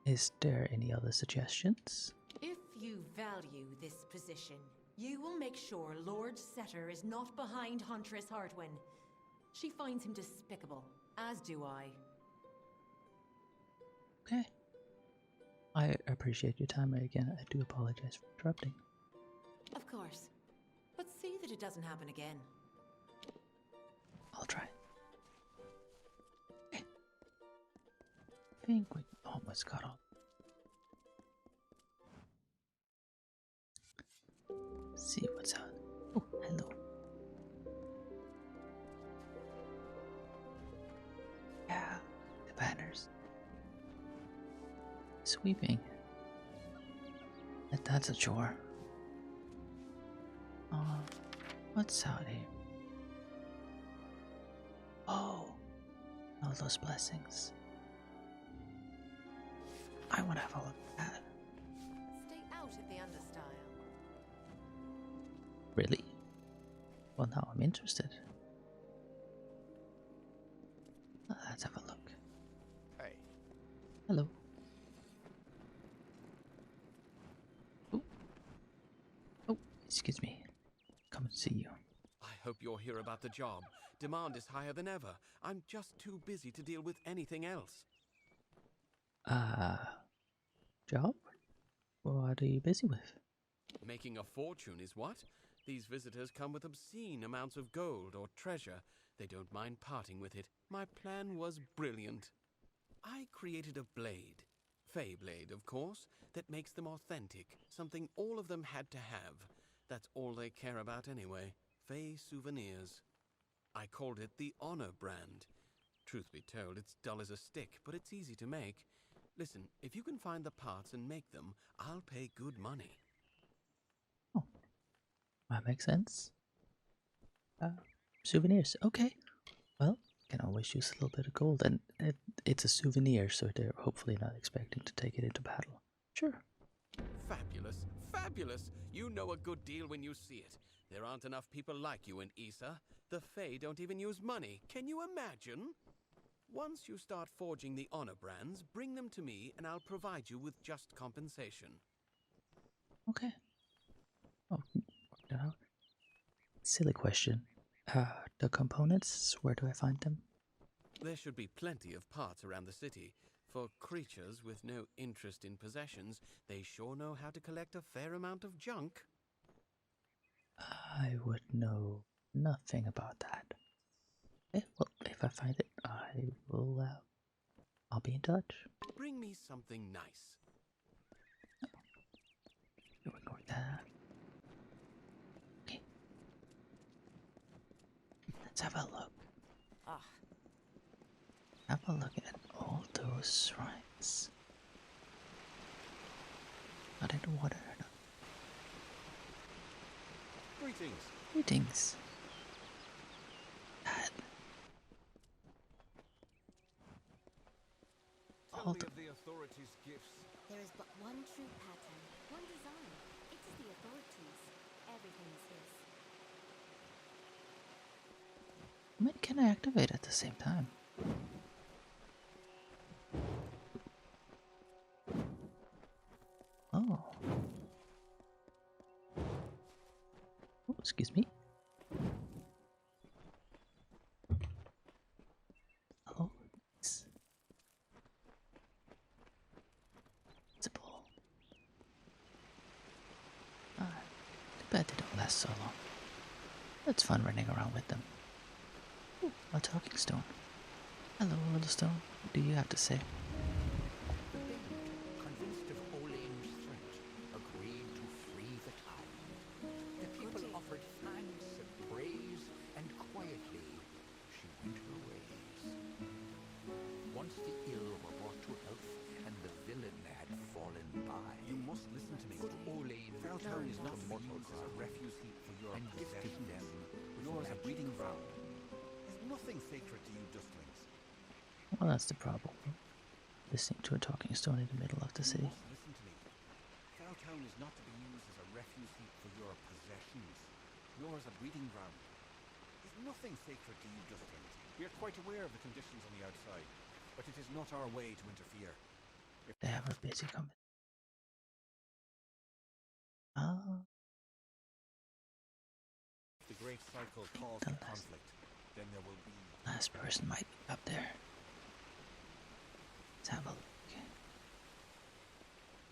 Is there any other suggestions? If you value this position, you will make sure Lord Setter is not behind Huntress Hartwin. She finds him despicable, as do I. Okay. I appreciate your time. Again, I do apologize for interrupting. Of course. But see that it doesn't happen again. I'll try. Okay. I think we almost got all. See what's out. Oh, hello. Yeah, the banners. Sweeping. That's a chore. What's out here? Oh, all those blessings. I want to have a look at that. Stay out of the understyle. Really? Well, now I'm interested. Let's have a look. Hey. Hello. Oh. Oh, excuse me. Come and see you. I hope you're here about the job. Demand is higher than ever. I'm just too busy to deal with anything else. Job? What are you busy with? Making a fortune is what? These visitors come with obscene amounts of gold or treasure. They don't mind parting with it. My plan was brilliant. I created a blade. Fey blade, of course, that makes them authentic. Something all of them had to have. That's all they care about anyway. Fey souvenirs. I called it the Honor brand. Truth be told, it's dull as a stick, but it's easy to make. Listen, if you can find the parts and make them, I'll pay good money. That makes sense. Souvenirs. Okay. Well, can always use a little bit of gold, and it's a souvenir, so they're hopefully not expecting to take it into battle. Sure. Fabulous, fabulous! You know a good deal when you see it. There aren't enough people like you in Issa. The Fae don't even use money. Can you imagine? Once you start forging the Honor brands, bring them to me and I'll provide you with just compensation. Okay. Oh, worked it out. Silly question. The components, where do I find them? There should be plenty of parts around the city. For creatures with no interest in possessions, they sure know how to collect a fair amount of junk. I would know nothing about that. Okay, well, if I find it, I'll be in touch. Bring me something nice. We'll ignore that. Okay. Let's have a look. Have a look at all those shrines. Not in the water. No. Greetings. Greetings. Dad. Tell me of the authorities' gifts. There is but one true pattern, one design. It is the authorities. Everything is his. When can I activate at the same time? Oh. Oh, excuse me. Oh, it's a ball. Too bad they don't last so long. It's fun running around with them. Ooh, a talking stone. Hello, little stone. What do you have to say? Convinced of Olain's threat, agreed to free the town. The people offered thanks and praise, and quietly she went her ways. Once the ill were brought to health, and the villain had fallen by. You must listen to me. But Olain Fairtown is not returned to be to used as a Mortal refuse heap for your and gifted possessions. them with Yours a magic breeding ground. ground. There's nothing sacred to you dustlings. Well, that's the problem. Listening to a talking stone in the middle of the city. You must listen to me. Fairtown is not to be used as a refuse heap for your possessions. Yours a breeding ground. There's nothing sacred to you dustlings. We are quite aware of the conditions on the outside, but it is not our way to interfere. They have a busy company. Oh. If the great cycle calls for conflict, then there will be... Last person might be up there. Let's have a look.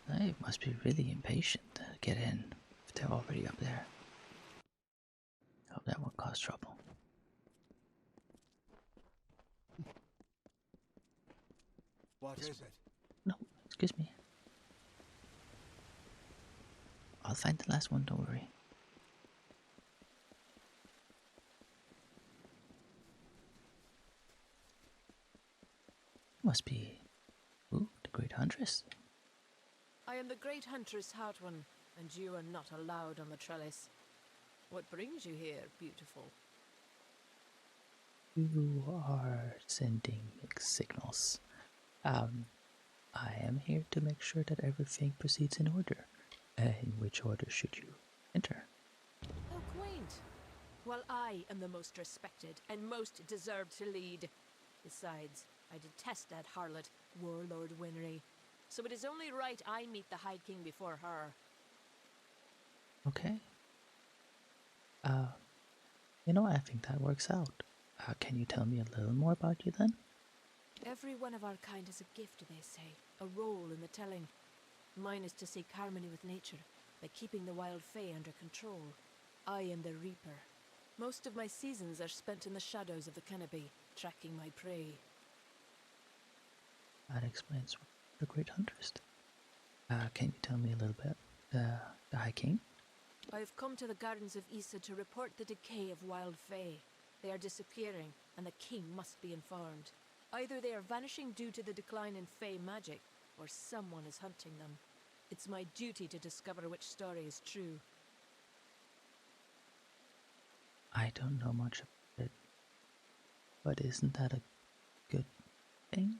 They must be really impatient to get in if they're already up there. Hope that won't cause trouble. What is it? No, excuse me. I'll find the last one, don't worry. Must be... Ooh, the Great Huntress. I am the great huntress Hartwan, and you are not allowed on the trellis. What brings you here, beautiful? You are sending mixed signals. I am here to make sure that everything proceeds in order. In which order should you enter? How quaint. Well, I am the most respected and most deserved to lead. Besides, I detest that harlot, Warlord Winry. So it is only right I meet the High King before her. Okay. I think that works out. Can you tell me a little more about you then? Every one of our kind has a gift, they say, a role in the telling. Mine is to seek harmony with nature, by keeping the wild fae under control. I am the Reaper. Most of my seasons are spent in the shadows of the canopy, tracking my prey. That explains the Great Huntress. Can you tell me a little bit, the High King? I have come to the Gardens of Issa to report the decay of wild fae. They are disappearing, and the king must be informed. Either they are vanishing due to the decline in fae magic, or someone is hunting them. It's my duty to discover which story is true. I don't know much about it, but isn't that a good thing?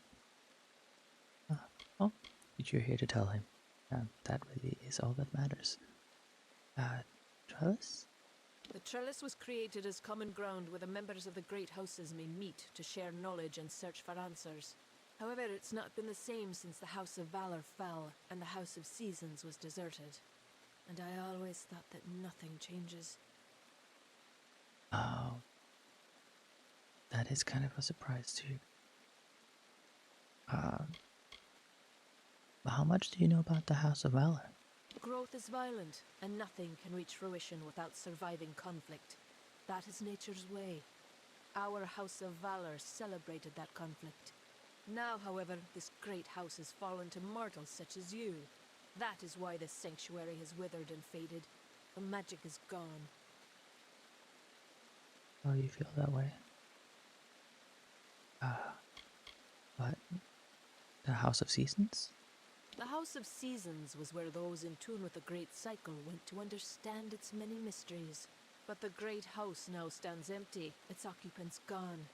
Oh, you're here to tell him. That really is all that matters. Trellis? The trellis was created as common ground where the members of the great houses may meet to share knowledge and search for answers. However, it's not been the same since the House of Valor fell and the House of Seasons was deserted. And I always thought that nothing changes. Oh, that is kind of a surprise to you. How much do you know about the House of Valor? Growth is violent, and nothing can reach fruition without surviving conflict. That is nature's way. Our House of Valor celebrated that conflict. Now, however, this great house has fallen to mortals such as you. That is why this sanctuary has withered and faded. The magic is gone. Oh, you feel that way? But the House of Seasons? The House of Seasons was where those in tune with the Great Cycle went to understand its many mysteries. But the Great House now stands empty, its occupants gone.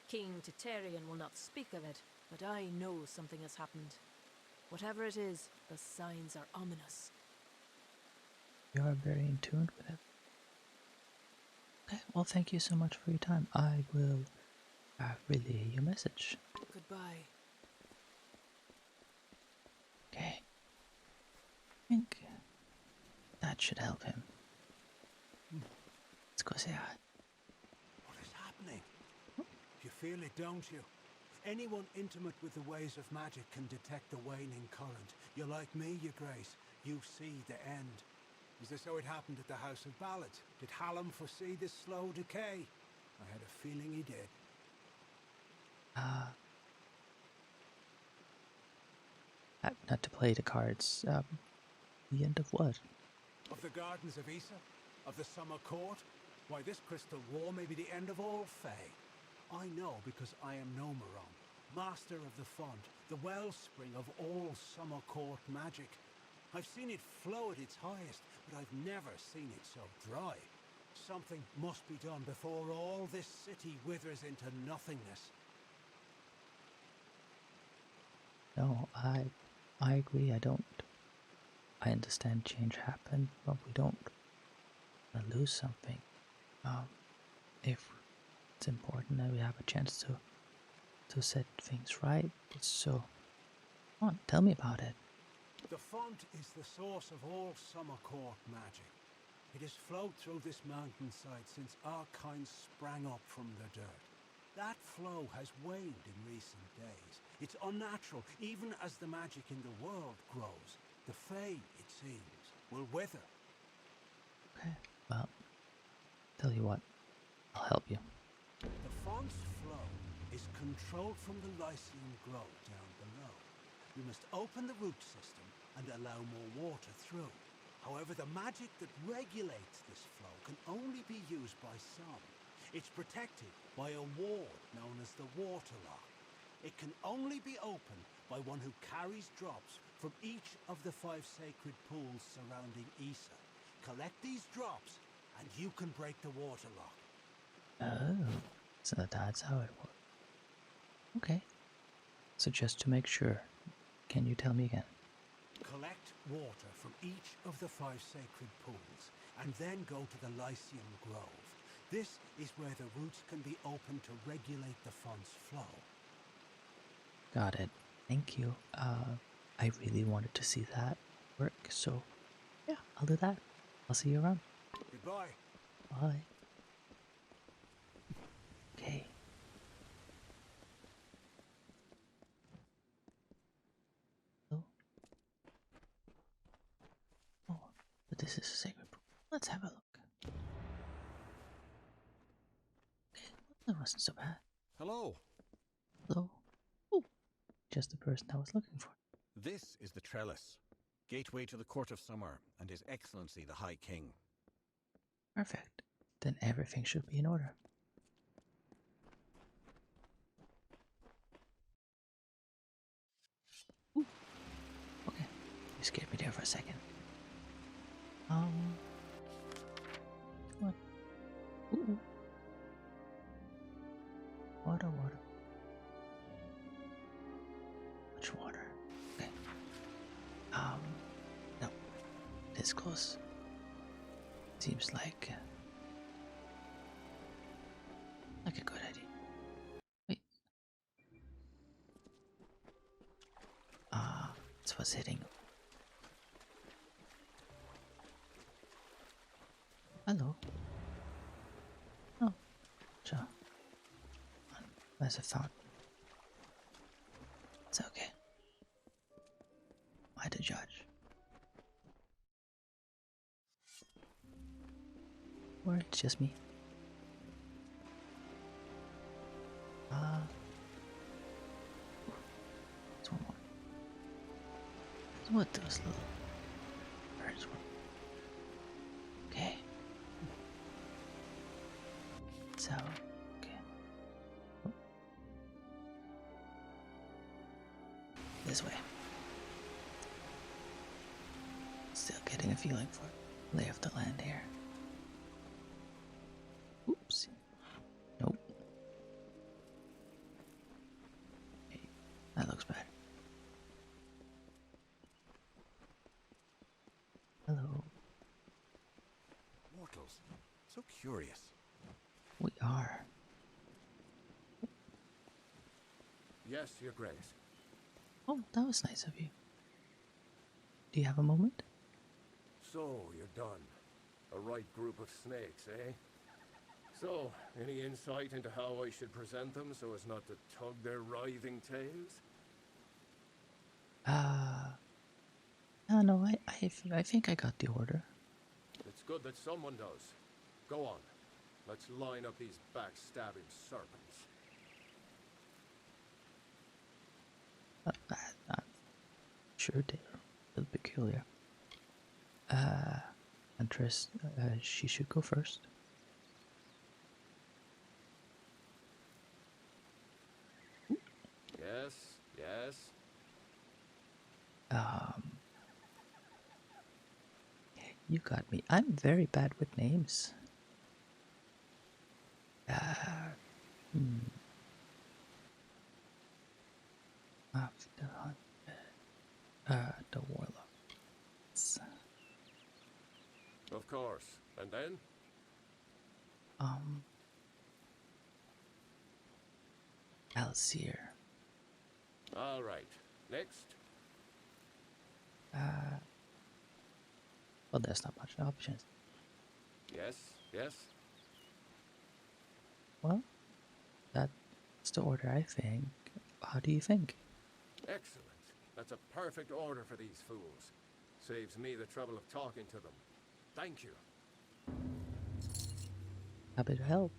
King Titarian will not speak of it, but I know something has happened. Whatever it is, the signs are ominous. You are very in tune with it. Okay, well, thank you so much for your time. I will relay your message. Goodbye. Okay. I think that should help him. Let's go say hi. What is happening? You feel it, don't you? Anyone intimate with the ways of magic can detect the waning current. You're like me, your grace. You see the end. Is this how it happened at the House of Ballads? Did Hallam foresee this slow decay? I had a feeling he did. Not to play the cards. The end of what? Of the Gardens of Issa? Of the Summer Court? Why, this crystal war may be the end of all fae. I know because I am Nomeron, master of the font, the wellspring of all Summer Court magic. I've seen it flow at its highest, but I've never seen it so dry. Something must be done before all this city withers into nothingness. No, I agree. I understand change happened, but we don't lose something. If it's important that we have a chance to set things right, so come on, tell me about it. The font is the source of all Summer Court magic. It has flowed through this mountainside since our kind sprang up from the dirt. That flow has waned in recent days. It's unnatural, even as the magic in the world grows. The fae, it seems, will wither. Okay, well, tell you what, I'll help you. The font's flow is controlled from the Lycium grove down below. We must open the root system and allow more water through. However, the magic that regulates this flow can only be used by some. It's protected by a ward known as the Waterlock. It can only be opened by one who carries drops from each of the 5 sacred pools surrounding Isa. Collect these drops, and you can break the water lock. Oh, so that's how it works. Okay. So just to make sure, can you tell me again? Collect water from each of the 5 sacred pools, and then go to the Lyceum Grove. This is where the roots can be opened to regulate the font's flow. Got it. Thank you. I really wanted to see that work, so yeah, I'll do that. I'll see you around. Goodbye. Bye. Okay. Oh, but this is a sacred pool. Let's have a look. Okay, that wasn't so bad. Hello. Hello. Oh, just the person I was looking for. This is the trellis, gateway to the Court of Summer, and His Excellency the High King. Perfect. Then everything should be in order. Ooh. Okay, you scared me there for a second. What? Ooh. Water. Much water. Okay. No. This close. Seems like a good idea. Wait. This was hitting. Hello. Oh, sure. There's a fountain. It's okay. Why the judge? Or it's just me. There's one more. So what those little birds were. Okay. So, okay. Oh. This way. Still getting a feeling for it. Lay of the land here. Oops. Nope. Hey, that looks bad. Hello. Mortals, so curious. We are. Yes, Your Grace. Oh, that was nice of you. Do you have a moment? So, you're done. A right group of snakes, eh? So, any insight into how I should present them so as not to tug their writhing tails? No, I think I got the order. It's good that someone does. Go on. Let's line up these backstabbing serpents. I'm sure they're a little peculiar. Huntress, she should go first. Yes, yes. You got me. I'm very bad with names. After the warlock. Of course. And then? Alcir. All right. Next. Well, there's not much options. Yes, yes. Well, that's the order, I think. How do you think? Excellent. That's a perfect order for these fools. Saves me the trouble of talking to them. Thank you. Happy to help.